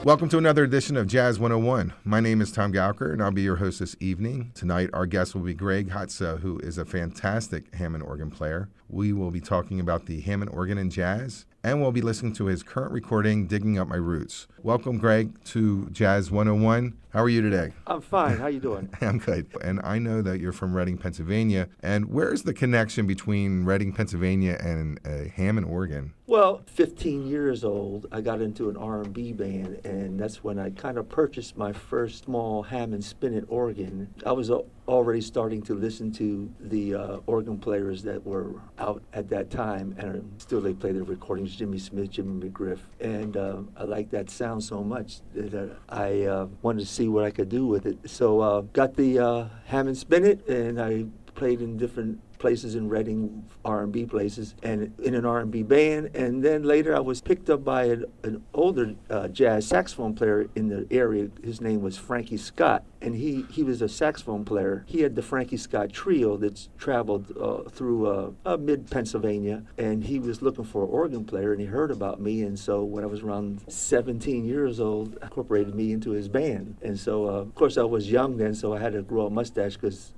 Welcome to another edition of Jazz 101. My name is Tom Gauker, and I'll be your host this evening. Tonight, our guest will be Greg Hatza, who is a fantastic Hammond organ player. We will be talking about the Hammond organ and jazz, and we'll be listening to his current recording, Digging Up My Roots. Welcome, Greg, to Jazz 101. How are you today? I'm fine. How you doing? I'm good. And I know that you're from Reading, Pennsylvania. And where's the connection between Reading, Pennsylvania, and a Hammond organ? Well, 15 years old, I got into an R&B band, and that's when I kind of purchased my first small Hammond spinet organ. I was already starting to listen to the organ players that were out at that time, and still they play their recordings, Jimmy Smith, Jimmy McGriff, and I liked that sound so much that I wanted to see what I could do with it. So got the Hammond spinet, and I played in different places in Reading, R&B places, and in an R&B band. And then later I was picked up by an older jazz saxophone player in the area. His name was Frankie Scott, and he was a saxophone player. He had the Frankie Scott Trio that's traveled through mid-Pennsylvania, and he was looking for an organ player, and he heard about me. And so when I was around 17 years old, incorporated me into his band. And so, of course, I was young then, so I had to grow a mustache because,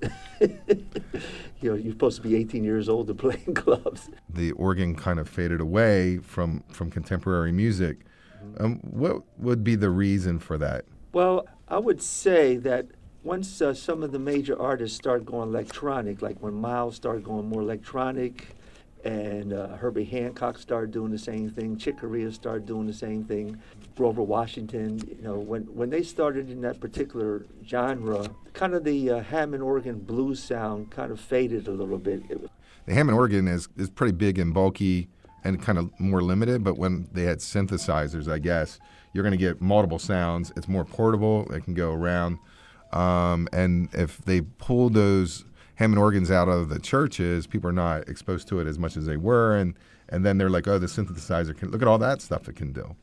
you're supposed to be 18 years old to play in clubs. The organ kind of faded away from contemporary music. What would be the reason for that? Well, I would say that once some of the major artists started going electronic, like when Miles started going more electronic, and Herbie Hancock started doing the same thing, Chick Corea started doing the same thing, Grover Washington, when they started in that particular genre, kind of the Hammond organ blues sound kind of faded a little bit. The Hammond organ is pretty big and bulky and kind of more limited, but when they had synthesizers, I guess, you're going to get multiple sounds. It's more portable. It can go around. And if they pull those Hammond organs out of the churches, people are not exposed to it as much as they were. And then they're like, oh, the synthesizer can, look at all that stuff it can do.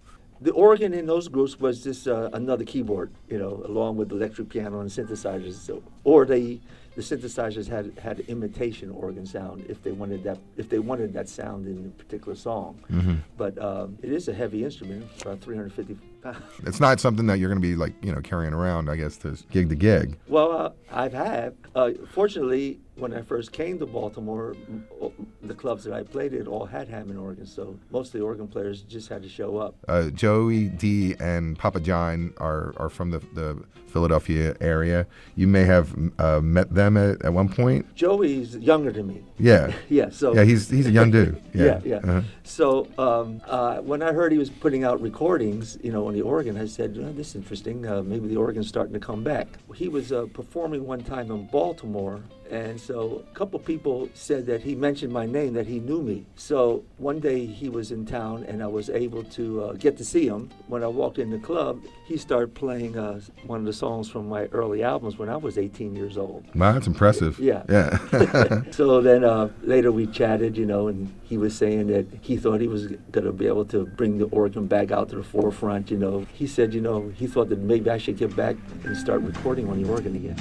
The organ in those groups was just another keyboard, along with the electric piano and synthesizers. So, or the synthesizers had imitation organ sound if they wanted that sound in a particular song. Mm-hmm. But it is a heavy instrument, about 350 pounds. It's not something that you're going to be carrying around, I guess, to gig to gig. Well, I've had. Fortunately, when I first came to Baltimore, the clubs that I played at all had Hammond organs, so most of the organ players just had to show up. Joey D and Papa John are from the Philadelphia area. You may have met them at one point. Joey's younger than me. Yeah. Yeah. So. Yeah, he's a young dude. Yeah. Uh-huh. So when I heard he was putting out recordings, on the organ, I said, this is interesting. Maybe the organ's starting to come back. He was performing one time in Baltimore. And so a couple people said that he mentioned my name, that he knew me. So one day he was in town, and I was able to get to see him. When I walked in the club, he started playing one of the songs from my early albums when I was 18 years old. Wow, that's impressive. Yeah. So then later we chatted, and he was saying that he thought he was going to be able to bring the organ back out to the forefront. He said, he thought that maybe I should get back and start recording on the organ again.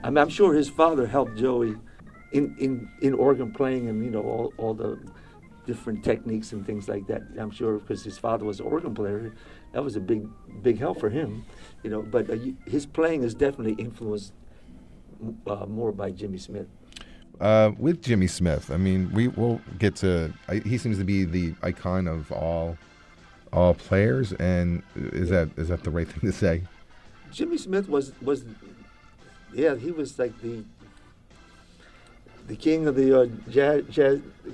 I mean, I'm sure his father helped Joey in organ playing and, you know, all the different techniques and things like that. I'm sure because his father was an organ player, that was a big help for him, you know. But his playing is definitely influenced more by Jimmy Smith. With Jimmy Smith, I mean, we'll get to. He seems to be the icon of all players, and is that the right thing to say? Jimmy Smith was he was like the king of the jazz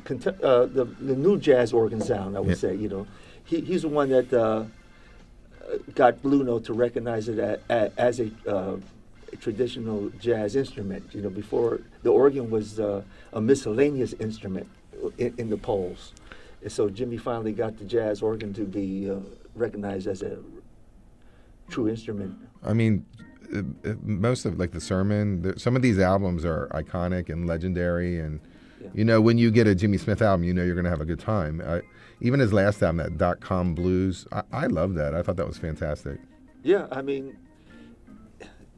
the new jazz organ sound, I would say. You know, he's the one that got Blue Note to recognize it as a traditional jazz instrument. You know, before the organ was a miscellaneous instrument in the polls. And so Jimmy finally got the jazz organ to be recognized as a true instrument. I mean, most of, like, the Sermon, some of these albums are iconic and legendary, and you know, when you get a Jimmy Smith album, you know you're going to have a good time. Even his last album, that .com Blues, I love that. I thought that was fantastic. Yeah, I mean,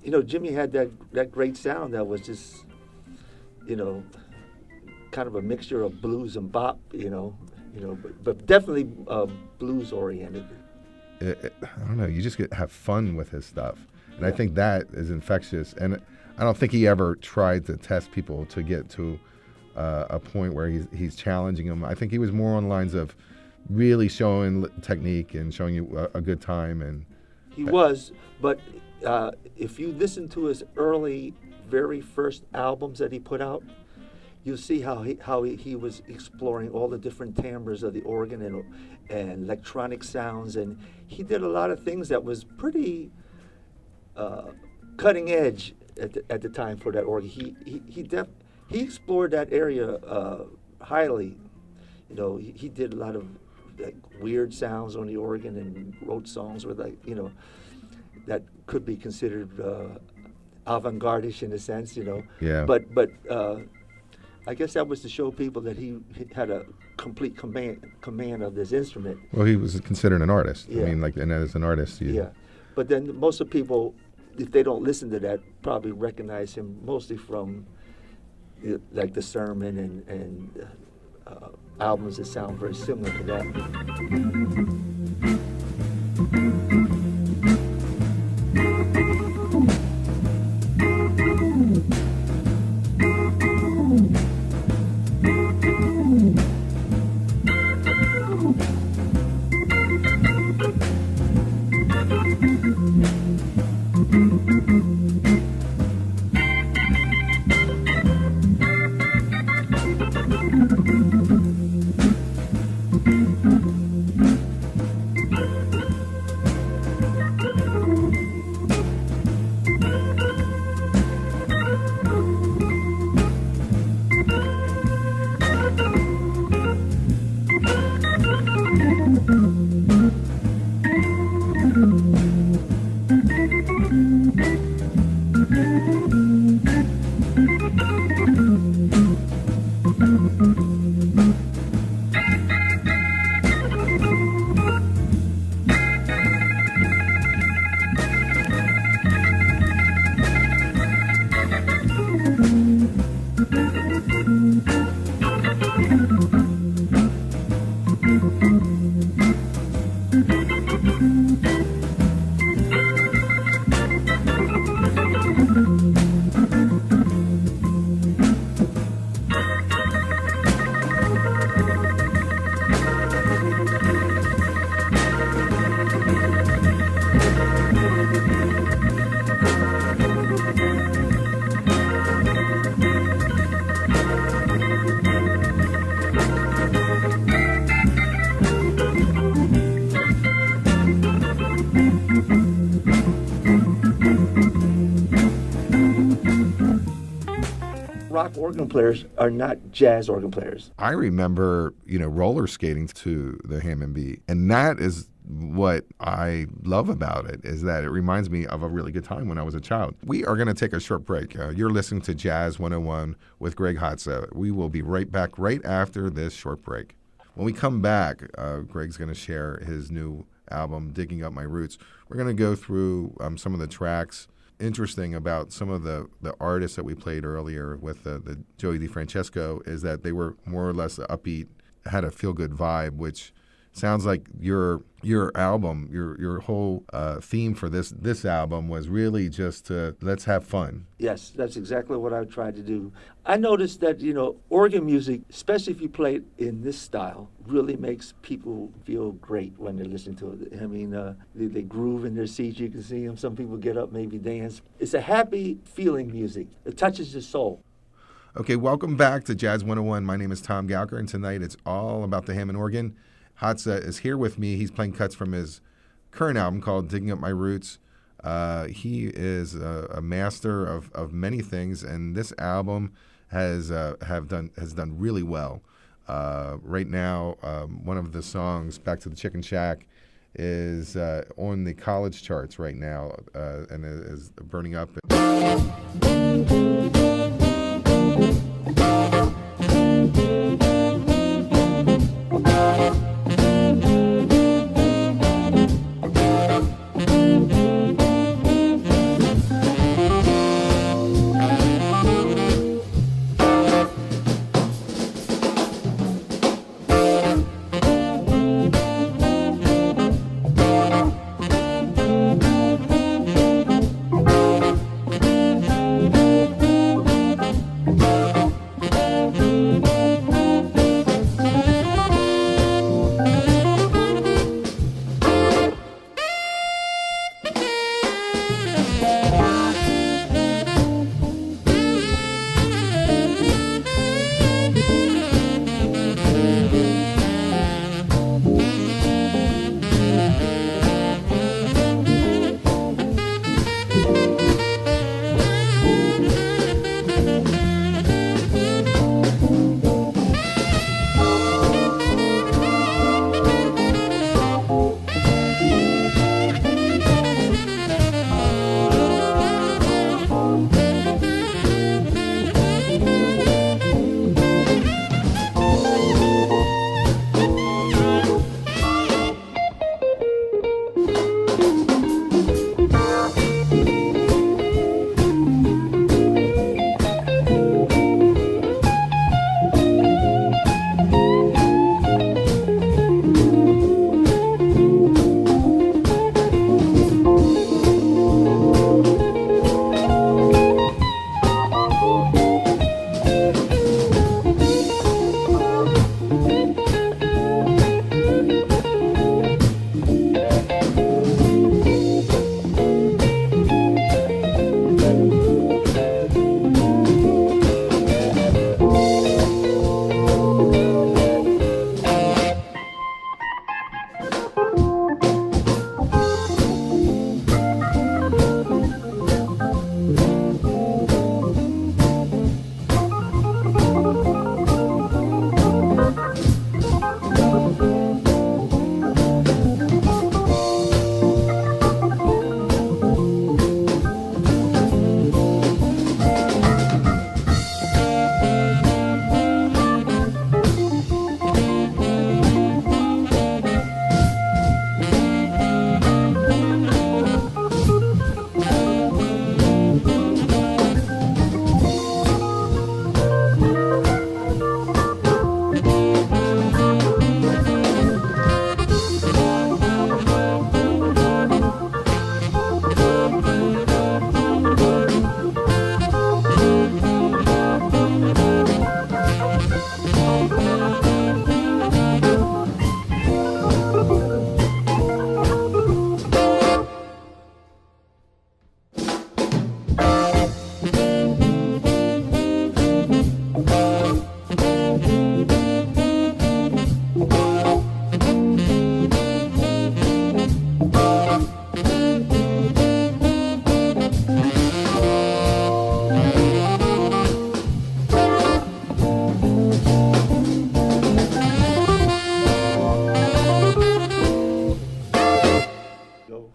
you know, Jimmy had that great sound that was just, you know, kind of a mixture of blues and bop, you know, but definitely blues oriented. I don't know. You just have fun with his stuff, and I think that is infectious. And I don't think he ever tried to test people to get to a point where he's challenging them. I think he was more on lines of really showing technique and showing you a good time. And he was, but if you listen to his very first albums that he put out, you'll see how he was exploring all the different timbres of the organ and electronic sounds, and he did a lot of things that was pretty cutting edge at the time for that organ. He explored that area highly. You know, he did a lot of like weird sounds on the organ and wrote songs with, like, you know, that could be considered avant-garde-ish in a sense, you know. Yeah. But I guess that was to show people that he had a complete command of this instrument. Well, he was considered an artist. Yeah. I mean, like, and as an artist, Yeah. But then most of the people, if they don't listen to that, probably recognize him mostly from like the Sermon and albums that sound very similar to that. Rock organ players are not jazz organ players. I remember, you know, roller skating to the Hammond B, and that is what I love about it, is that it reminds me of a really good time when I was a child. We are going to take a short break. You're listening to Jazz 101 with Greg Hatza. We will be right back right after this short break. When we come back, Greg's going to share his new album, Digging Up My Roots. We're going to go through some of the tracks interesting about some of the artists that we played earlier with the Joey DeFrancesco is that they were more or less upbeat, had a feel-good vibe, which sounds like your album, your whole theme for this album was really just to let's have fun. Yes, that's exactly what I tried to do. I noticed that, organ music, especially if you play it in this style, really makes people feel great when they listen to it. I mean, they groove in their seats. You can see them. Some people get up, maybe dance. It's a happy feeling music. It touches the soul. Okay, welcome back to Jazz 101. My name is Tom Gauker, and tonight it's all about the Hammond organ. Hatza is here with me. He's playing cuts from his current album called Digging Up My Roots. He is a master of many things, and this album has done really well. Right now, one of the songs, Back to the Chicken Shack, is on the college charts right now and is burning up.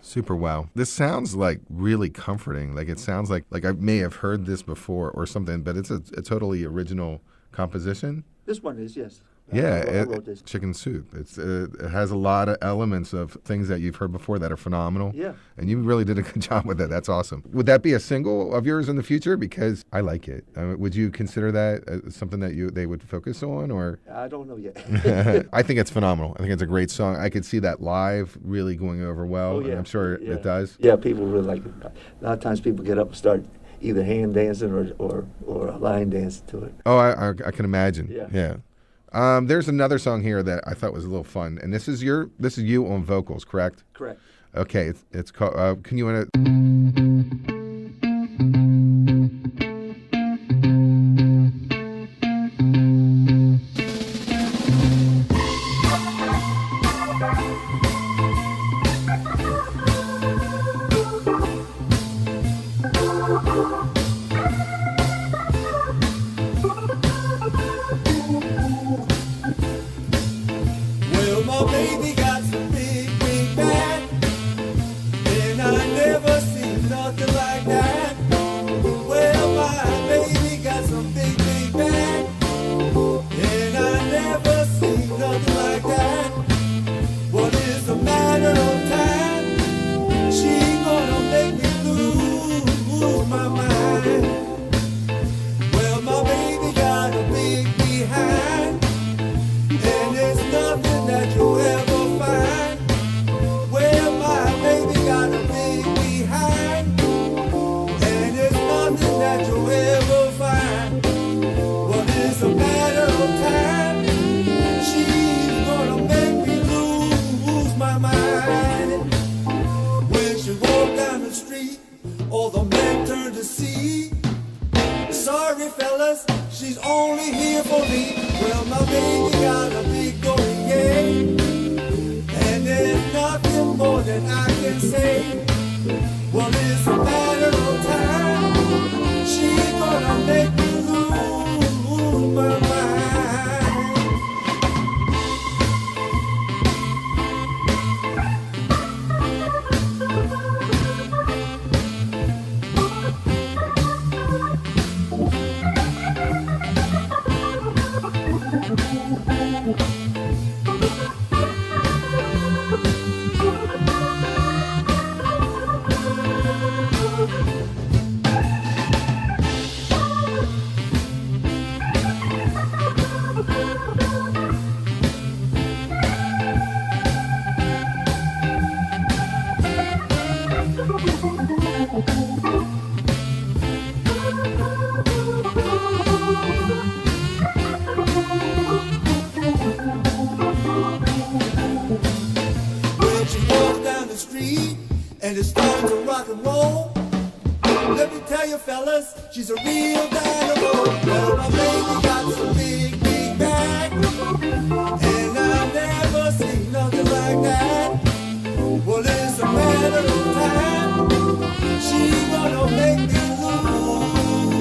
Super wow. This sounds like really comforting. Like it sounds like I may have heard this before or something, but it's a totally original composition. This one is, yes. Yeah, I wrote this. Chicken Soup. It has a lot of elements of things that you've heard before that are phenomenal. Yeah. And you really did a good job with it. That's awesome. Would that be a single of yours in the future? Because I like it. Would you consider that something that they would focus on, or? I don't know yet. I think it's phenomenal. I think it's a great song. I could see that live really going over well, Oh, yeah. and I'm sure it does. Yeah, people really like it. A lot of times people get up and start either hand dancing or line dancing to it. Oh, I can imagine. Yeah. There's another song here that I thought was a little fun, and this is you on vocals, correct? Correct. Okay, it's called. Can you want to? Well, my baby got some big, big back, and I never seen nothing like that. Well, my baby got some big, big back, and I never seen nothing like that. What is a matter of time? She gonna make me lose my mind. Well, my baby got a big behind, and there's nothing that you'll ever find. Well, my baby got a big behind, and there's nothing that you'll ever find. What is a matter of time? She's gonna make me lose my mind. When she walked down the street, all the men turned to see. Sorry, fellas, she's only here for me. Well, my baby got a big going, yeah, and there's nothing more that I can say. Well, it's a matter of time. She's gonna make me lose my mind. When she walks down the street and it starts to rock and roll, let me tell you, fellas, she's a real dynamo. Well, my baby got some big, big back, and I've never seen nothing like that. Well, it's a matter of time. She's gonna make me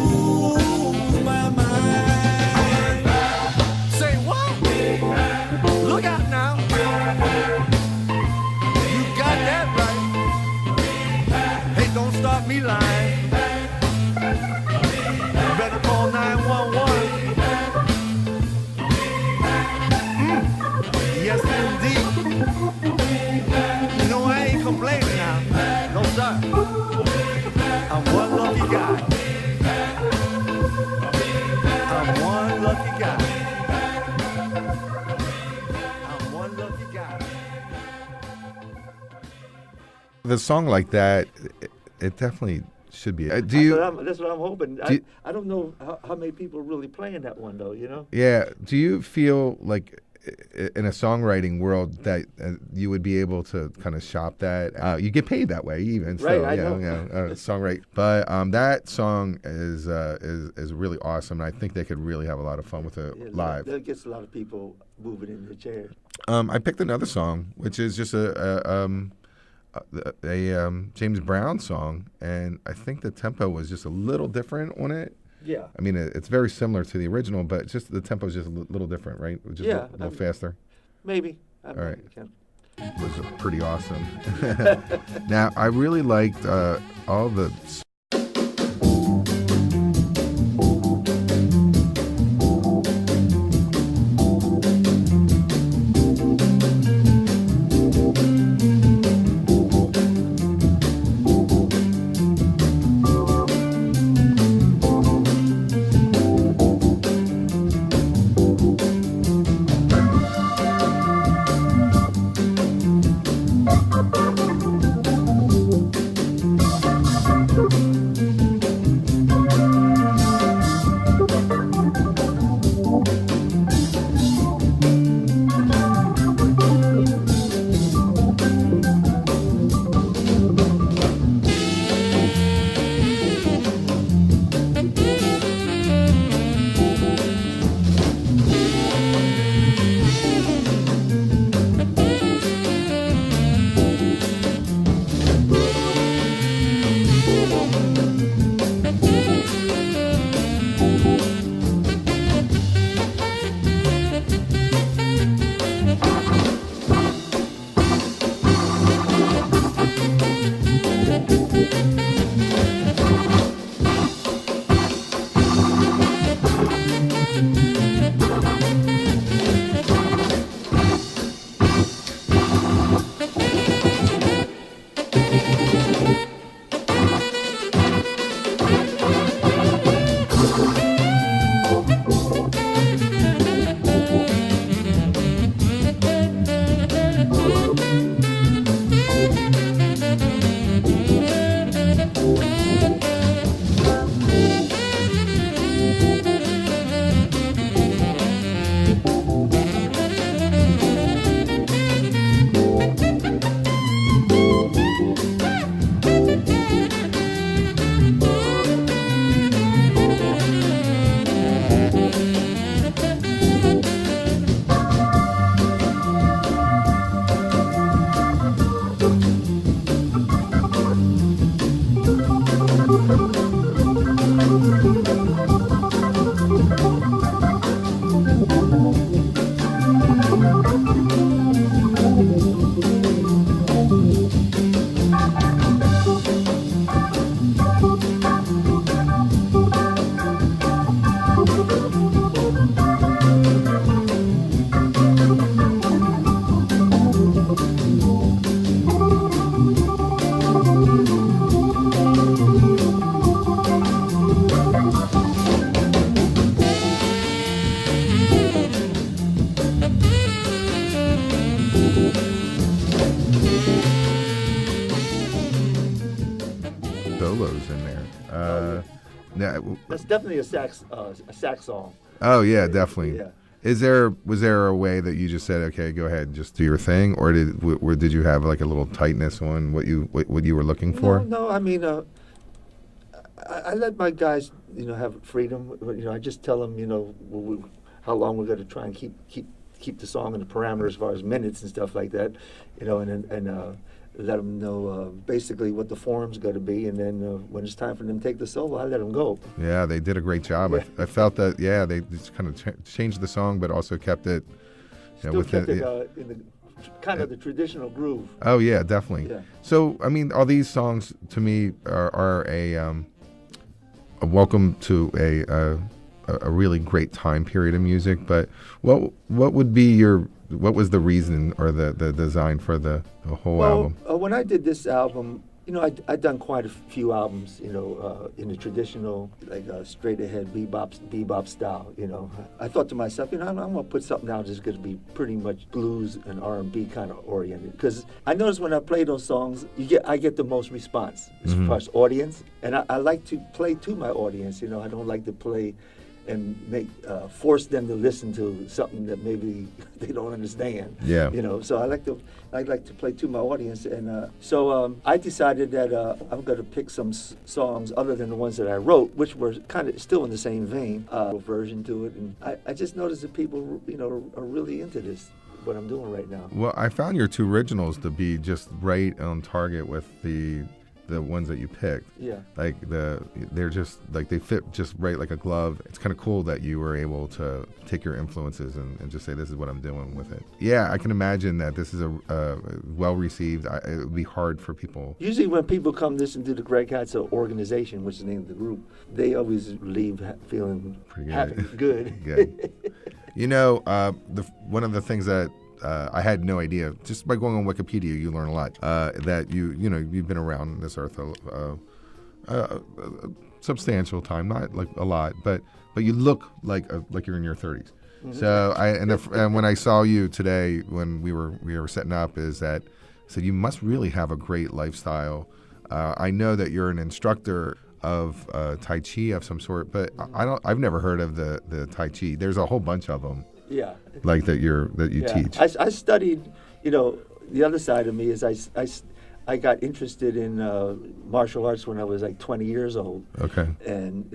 lose my mind. Say what? Look out now. You got that right. Hey, don't stop me lying. You better call 911. Yes, indeed. You know, I ain't complaining now. No, sir. I'm one lucky guy. I'm one lucky guy. I'm one lucky guy. The song like that, it definitely should be. Do That's you? that's what I'm hoping. Do- I don't know how many people are really playing that one, though, you know? Yeah. Do you feel like in a songwriting world that you would be able to kind of shop that? You get paid that way, even. Right, So, I know. songwrite. But that song is really awesome, and I think they could really have a lot of fun with it Yeah, live. That gets a lot of people moving in their chairs. I picked another song, which is just a James Brown song, and I think the tempo was just a little different on it. Yeah. I mean, it's very similar to the original, but just the tempo is just a little different, right? Just Yeah, a little faster. Maybe. All right. It was pretty awesome. Now, I really liked all the solos in there. That's definitely a sax song. Oh yeah, definitely. Yeah. Was there a way that you just said, okay, go ahead, just do your thing, or did you have like a little tightness on what you were looking for? No. I mean, I let my guys, have freedom. I just tell them, how long we're going to try and keep the song in the parameters as far as minutes and stuff like that, and let them know basically what the form's going to be, and then when it's time for them to take the solo, I let them go. Yeah, they did a great job. Yeah. I felt that. Yeah, they just kind of changed the song, but also kept it. Still kept it in the kind of the traditional groove. Oh yeah, definitely. Yeah. So I mean, all these songs to me are a welcome to a really great time period of music. But what was the reason or the design for the whole album? When I did this album, I'd done quite a few albums, in the traditional, like straight ahead bebop style. I thought to myself, I'm gonna put something out that's gonna be pretty much blues and R&B kind of oriented. Because I noticed when I play those songs, I get the most response as far as audience, and I like to play to my audience. I don't like to play and force them to listen to something that maybe they don't understand. Yeah. So I like to play to my audience, and so I decided that I'm going to pick some songs other than the ones that I wrote, which were kind of still in the same vein, version to it, and I just noticed that people, are really into this, what I'm doing right now. Well, I found your two originals to be just right on target with the ones that you picked. Yeah. Like they're just like they fit just right like a glove. It's kind of cool that you were able to take your influences and just say, this is what I'm doing with it. Yeah, I can imagine that this is a well received. It would be hard for people. Usually when people come listen to the Greg Hatza organization, which is the name of the group, they always leave feeling Pretty good. happy, good. Good. One of the things that I had no idea. Just by going on Wikipedia, you learn a lot. That you've been around this earth a substantial time, not like a lot, but you look like you're in your 30s. Mm-hmm. So and when I saw you today when we were setting up, is that I said you must really have a great lifestyle. I know that you're an instructor of Tai Chi of some sort, but I've never heard of the Tai Chi. There's a whole bunch of them. Yeah. Like that you teach. I studied, the other side of me is I got interested in martial arts when I was like 20 years old. Okay. And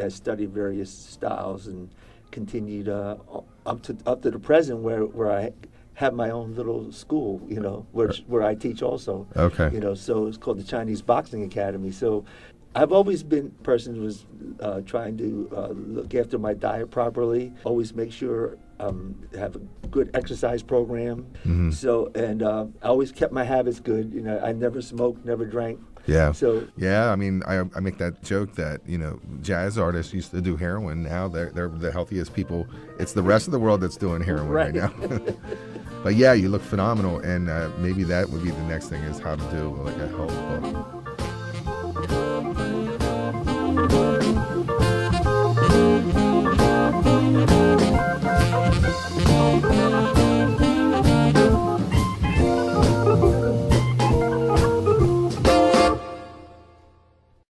I studied various styles and continued up to the present where I have my own little school, where I teach also. Okay. So it's called the Chinese Boxing Academy. So I've always been a person who was trying to look after my diet properly, always make sure have a good exercise program. Mm-hmm. So, and I always kept my habits good. I never smoked, never drank. Yeah. So yeah, I mean, I make that joke that jazz artists used to do heroin. Now they're the healthiest people. It's the rest of the world that's doing heroin right now. But yeah, you look phenomenal, and maybe that would be the next thing is how to do like a health book.